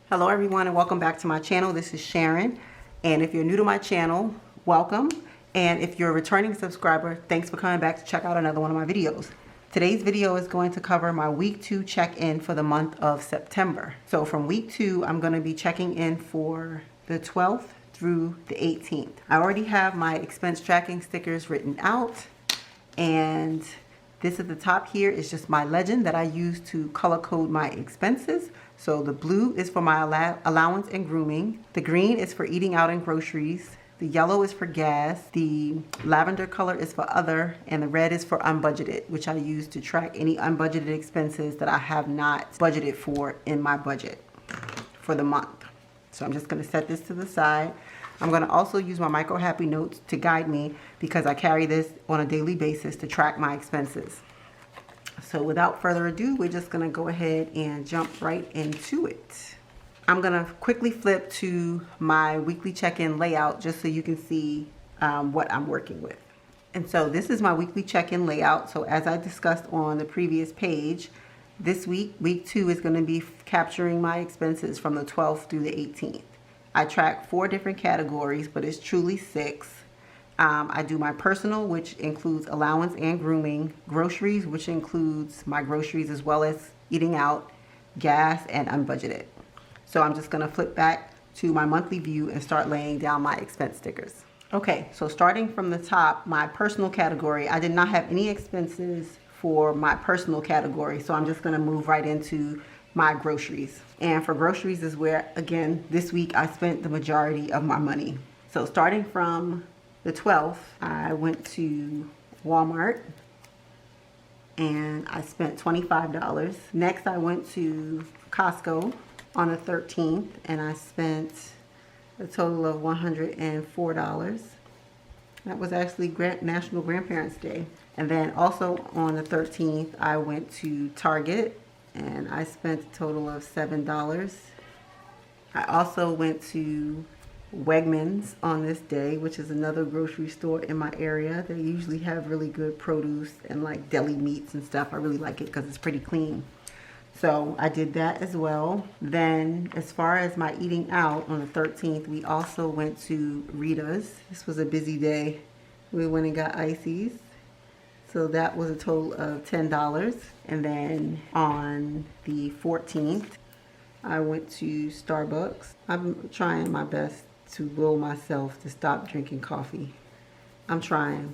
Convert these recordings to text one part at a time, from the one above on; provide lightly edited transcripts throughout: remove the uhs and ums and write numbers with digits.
Hello everyone and welcome back to my channel. This is Sharon, and if you're new to my channel, welcome, and if you're a returning subscriber, thanks for coming back to check out another one of my videos. Today's video is going to cover my week 2 check-in for the month of September. So from week 2, I'm going to be checking in for the 12th through the 18th. I already have my expense tracking stickers written out, and this at the top here is just my legend that I use to color code my expenses. So the blue is for my allowance and grooming. The green is for eating out and groceries. The yellow is for gas. The lavender color is for other. And the red is for unbudgeted, which I use to track any unbudgeted expenses that I have not budgeted for in my budget for the month. So I'm just going to set this to the side. I'm going to also use my micro happy notes to guide me because I carry this on a daily basis to track my expenses. So without further ado, we're just going to go ahead and jump right into it. I'm going to quickly flip to my weekly check-in layout just so you can see what I'm working with. And so this is my weekly check-in layout. So as I discussed on the previous page, this week, week 2 is going to be capturing my expenses from the 12th through the 18th. I track 4 different categories, but it's truly 6. I do my personal, which includes allowance and grooming, groceries, which includes my groceries as well as eating out, gas, and unbudgeted. So I'm just going to flip back to my monthly view and start laying down my expense stickers. Okay, so starting from the top, my personal category, I did not have any expenses for my personal category, so I'm just going to move right into my groceries. And for groceries is where, again, this week I spent the majority of my money. So starting from the 12th, I went to Walmart and I spent $25. Next, I went to Costco on the 13th and I spent a total of $104. That was actually National Grandparents Day. And then also on the 13th, I went to Target and I spent a total of $7. I also went to Wegmans on this day, which is another grocery store in my area. They usually have really good produce and like deli meats and stuff. I really like it because it's pretty clean. So I did that as well. Then as far as my eating out on the 13th, we also went to Rita's. This was a busy day. We went and got ices. So that was a total of $10. And then on the 14th, I went to Starbucks. I'm trying my best to will myself to stop drinking coffee. I'm trying.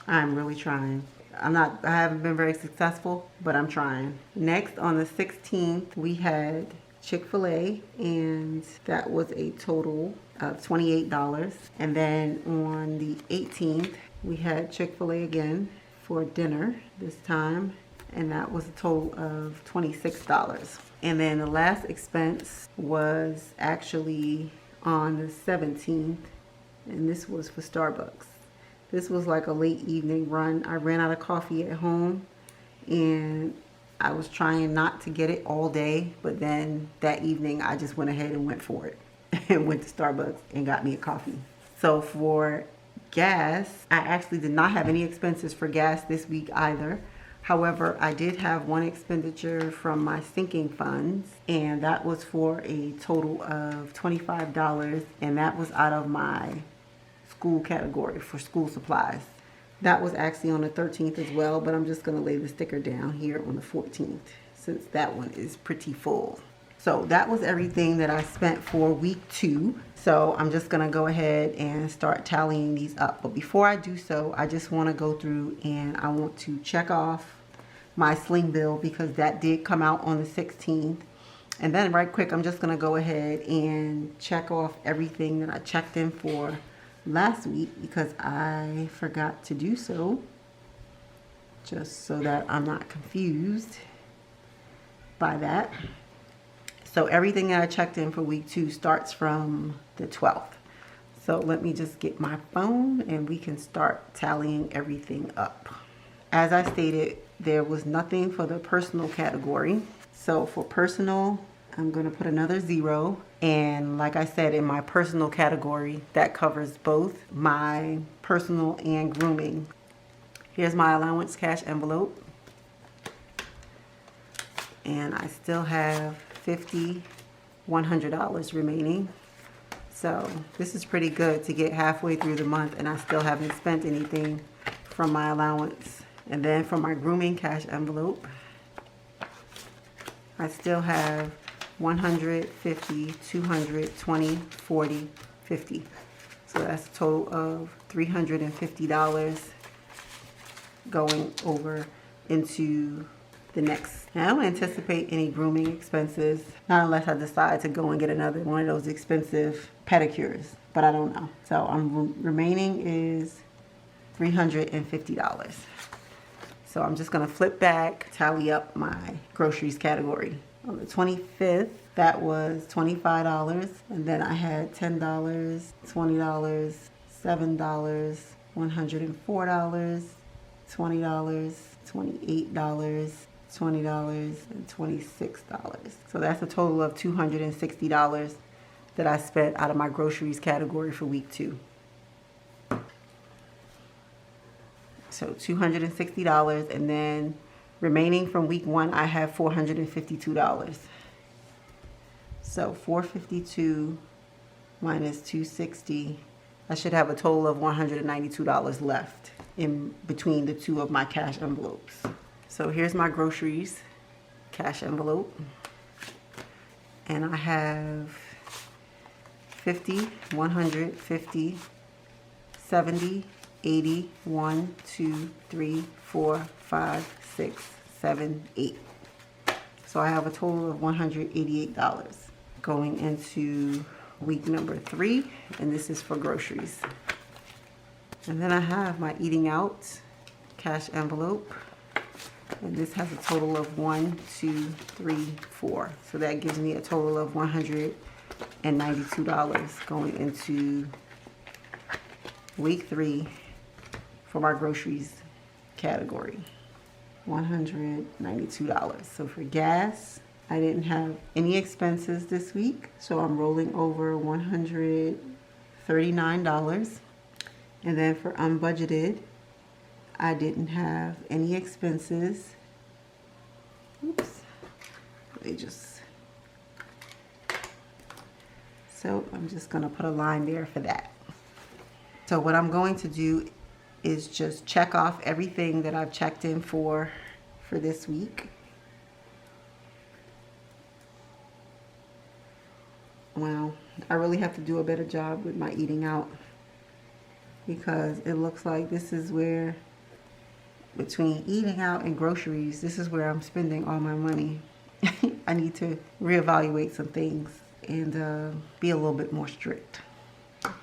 I'm really trying. I haven't been very successful, but I'm trying. Next, on the 16th, we had Chick-fil-A, and that was a total of $28. And then on the 18th, we had Chick-fil-A again for dinner this time, and that was a total of $26. And then the last expense was actually on the 17th, and this was for Starbucks. This was like a late evening run. I ran out of coffee at home and I was trying not to get it all day, but then that evening I just went ahead and went for it and went to Starbucks and got me a coffee. So for gas, I actually did not have any expenses for gas this week either. However, I did have one expenditure from my sinking funds, and that was for a total of $25, and that was out of my school category for school supplies. That was actually on the 13th as well, but I'm just going to lay the sticker down here on the 14th since that one is pretty full. So that was everything that I spent for week 2. So I'm just going to go ahead and start tallying these up. But before I do so, I just want to go through and I want to check off my sling bill because that did come out on the 16th. And then right quick, I'm just going to go ahead and check off everything that I checked in for last week because I forgot to do so, just so that I'm not confused by that. So everything that I checked in for week 2 starts from the 12th. So let me just get my phone and we can start tallying everything up. As I stated, there was nothing for the personal category. So for personal, I'm gonna put another 0. And like I said, in my personal category, that covers both my personal and grooming. Here's my allowance cash envelope. And I still have $100 remaining. So this is pretty good to get halfway through the month and I still haven't spent anything from my allowance. And then for my grooming cash envelope, I still have 150, 200, 20, 40, 50. So that's a total of $350 going over into the next. Now, I don't anticipate any grooming expenses, not unless I decide to go and get another one of those expensive pedicures, but I don't know. So remaining is $350. So I'm just gonna flip back, tally up my groceries category. On the 25th, that was $25, and then I had $10, $20, $7, $104, $20, $28, $20, and $26. So that's a total of $260 that I spent out of my groceries category for week 2. So $260, and then remaining from week 1, I have $452. So $452 minus $260, I should have a total of $192 left in between the two of my cash envelopes. So here's my groceries cash envelope, and I have 50, 100, 50, 70, 80, 1, 2, 3, 4, 5, 6, 7, 8. So I have a total of $188 going into week number 3, and this is for groceries. And then I have my eating out cash envelope, and this has a total of 1, 2, 3, 4. So that gives me a total of $192 going into week 3 for my groceries category. $192. So for gas, I didn't have any expenses this week, so I'm rolling over $139. And then for unbudgeted, I didn't have any expenses. Oops. So I'm just gonna put a line there for that. So what I'm going to do is just check off everything that I've checked in for this week. Wow, I really have to do a better job with my eating out, because it looks like this is where, between eating out and groceries, this is where I'm spending all my money. I need to reevaluate some things and be a little bit more strict.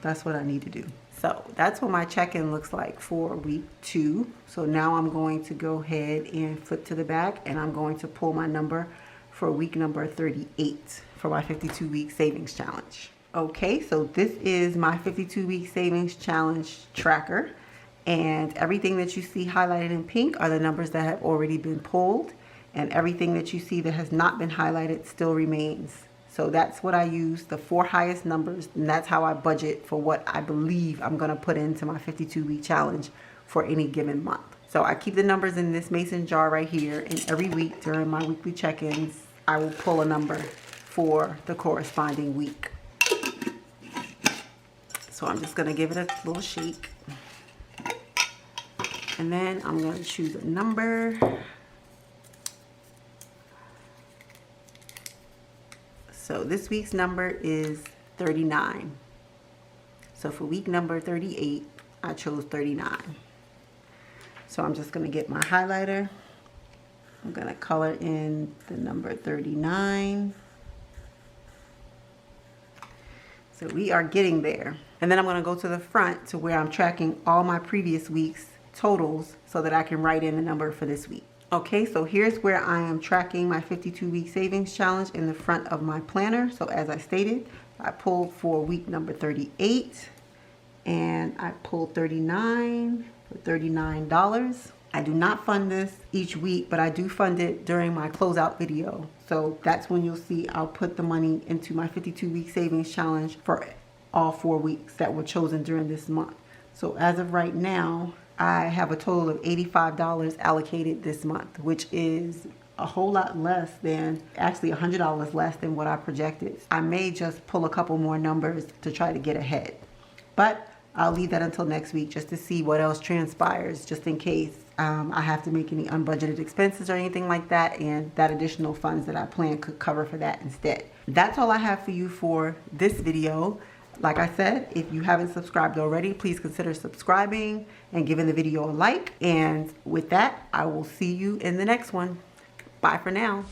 That's what I need to do. So that's what my check-in looks like for week 2. So now I'm going to go ahead and flip to the back, and I'm going to pull my number for week number 38 for my 52-week savings challenge. Okay, so this is my 52-week savings challenge tracker, and everything that you see highlighted in pink are the numbers that have already been pulled, and everything that you see that has not been highlighted still remains. So that's what I use, the 4 highest numbers, and that's how I budget for what I believe I'm gonna put into my 52-week challenge for any given month. So I keep the numbers in this mason jar right here, and every week during my weekly check-ins, I will pull a number for the corresponding week. So I'm just gonna give it a little shake. And then I'm gonna choose a number. So this week's number is 39. So for week number 38, I chose 39. So I'm just gonna get my highlighter. I'm gonna color in the number 39. So we are getting there. And then I'm gonna go to the front to where I'm tracking all my previous week's totals so that I can write in the number for this week. Okay, so here's where I am tracking my 52-week savings challenge in the front of my planner. So as I stated, I pulled for week number 38, and I pulled 39 for $39. I do not fund this each week, but I do fund it during my closeout video. So that's when you'll see I'll put the money into my 52-week savings challenge for all 4 weeks that were chosen during this month. So as of right now, I have a total of $85 allocated this month, which is a whole lot less than, actually $100 less than what I projected. I may just pull a couple more numbers to try to get ahead, but I'll leave that until next week just to see what else transpires, just in case I have to make any unbudgeted expenses or anything like that, and that additional funds that I plan could cover for that instead. That's all I have for you for this video. Like I said, if you haven't subscribed already, please consider subscribing and giving the video a like. And with that, I will see you in the next one. Bye for now.